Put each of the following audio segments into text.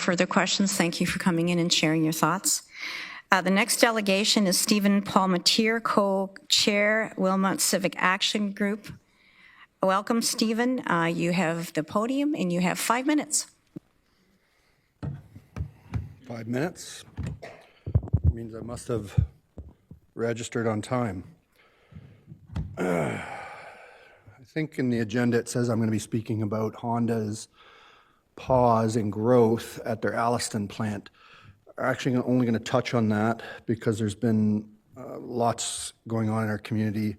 further questions. Thank you for coming in and sharing your thoughts. The next delegation is Stephen Palmateer, co-chair, Wilmot Civic Action Group. Welcome, Stephen. You have the podium and you have 5 minutes. 5 minutes means I must have registered on time. I think in the agenda it says I'm going to be speaking about Honda's pause in growth at their Alliston plant. Actually, I'm only going to touch on that because there's been lots going on in our community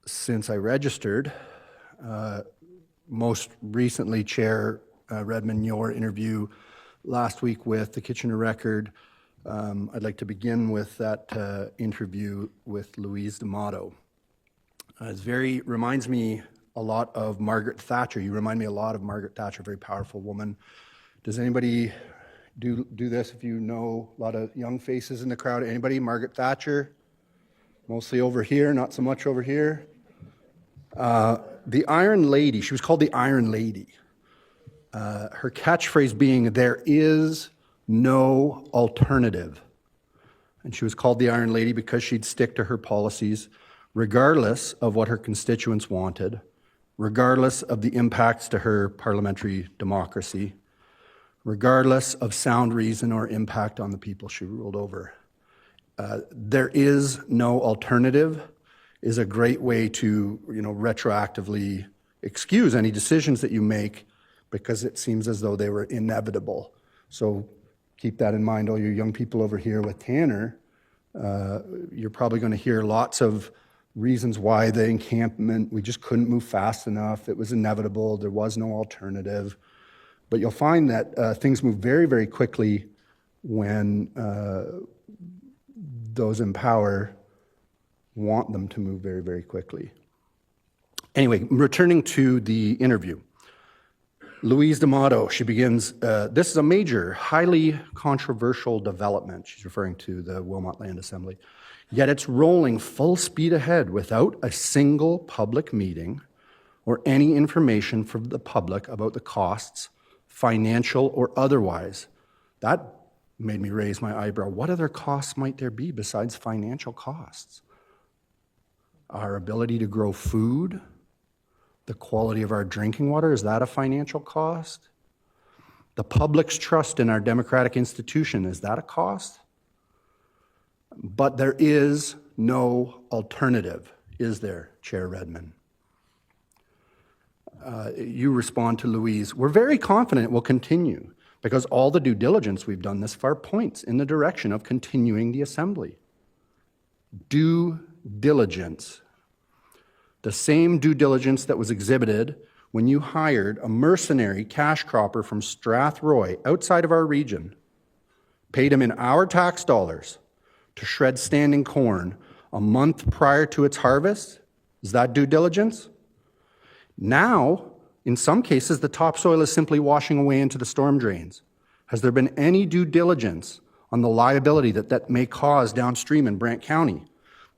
since I registered. Most recently, Chair Redmond, your interview last week with the Kitchener Record. I'd like to begin with that interview with Louise D'Amato. It reminds me a lot of Margaret Thatcher. You remind me a lot of Margaret Thatcher, a very powerful woman. Does anybody do this if you know a lot of young faces in the crowd? Anybody? Margaret Thatcher? Mostly over here, not so much over here. The Iron Lady, she was called the Iron Lady. Her catchphrase being, "There is no alternative." And she was called the Iron Lady because she'd stick to her policies regardless of what her constituents wanted, regardless of the impacts to her parliamentary democracy, regardless of sound reason or impact on the people she ruled over. There is no alternative is a great way to, retroactively excuse any decisions that you make because it seems as though they were inevitable. So keep that in mind, all you young people over here with Tanner. You're probably going to hear lots of reasons why the encampment, we just couldn't move fast enough. It was inevitable. There was no alternative. But you'll find that things move very, very quickly when those in power want them to move very, very quickly. Anyway, returning to the interview. Louise D'Amato, she begins, this is a major, highly controversial development. She's referring to the Wilmot Land Assembly. Yet it's rolling full speed ahead without a single public meeting or any information from the public about the costs, financial or otherwise. That made me raise my eyebrow. What other costs might there be besides financial costs? Our ability to grow food, the quality of our drinking water, is that a financial cost? The public's trust in our democratic institution, is that a cost? But there is no alternative, is there, Chair Redmond? You respond to Louise, we're very confident it will continue because all the due diligence we've done this far points in the direction of continuing the assembly. Due diligence. The same due diligence that was exhibited when you hired a mercenary cash cropper from Strathroy outside of our region, paid him in our tax dollars to shred standing corn a month prior to its harvest. Is that due diligence? Now, in some cases, the topsoil is simply washing away into the storm drains. Has there been any due diligence on the liability that may cause downstream in Brant County?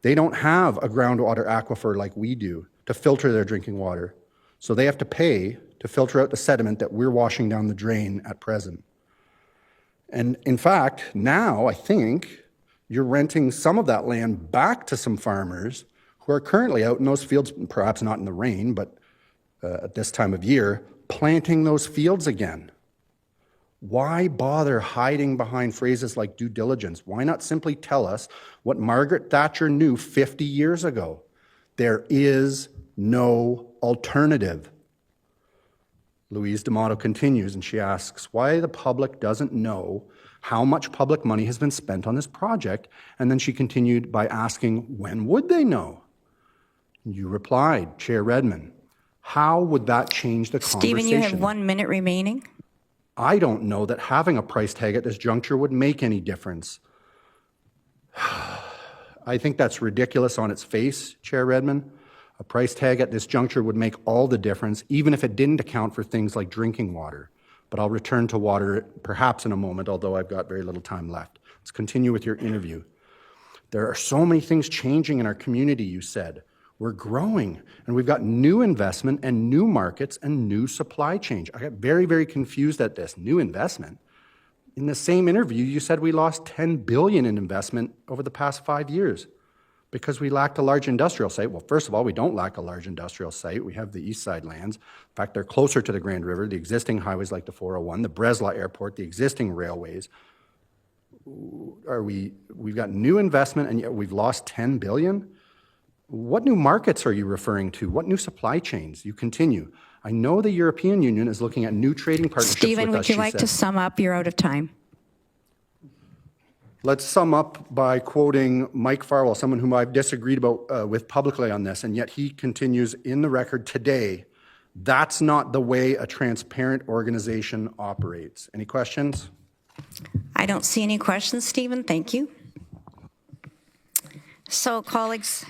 They don't have a groundwater aquifer like we do to filter their drinking water. So they have to pay to filter out the sediment that we're washing down the drain at present. And in fact, now I think you're renting some of that land back to some farmers who are currently out in those fields, perhaps not in the rain, but at this time of year, planting those fields again. Why bother hiding behind phrases like due diligence? Why not simply tell us what Margaret Thatcher knew 50 years ago? There is no alternative. Louise D'Amato continues and she asks why the public doesn't know how much public money has been spent on this project, and then she continued by asking, when would they know? You replied, Chair Redmond, how would that change the conversation? Stephen, you have 1 minute remaining. I don't know that having a price tag at this juncture would make any difference. I think that's ridiculous on its face, Chair Redmond. A price tag at this juncture would make all the difference, even if it didn't account for things like drinking water. But I'll return to water perhaps in a moment, although I've got very little time left. Let's continue with your interview. There are so many things changing in our community, you said. We're growing, and we've got new investment and new markets and new supply chain. I got very, very confused at this. New investment? In the same interview, you said we lost $10 billion in investment over the past 5 years because we lacked a large industrial site. Well, first of all, we don't lack a large industrial site. We have the east side lands. In fact, they're closer to the Grand River, the existing highways like the 401, the Breslau Airport, the existing railways. We've got new investment, and yet we've lost $10 billion? What new markets are you referring to? What new supply chains? You continue. I know the European Union is looking at new trading partnerships Stephen, with us, would you she like said. to sum up? You're out of time. Let's sum up by quoting Mike Farwell, someone whom I've disagreed with publicly on this, and yet he continues in the record today. That's not the way a transparent organization operates. Any questions? I don't see any questions, Stephen. Thank you. So, colleagues,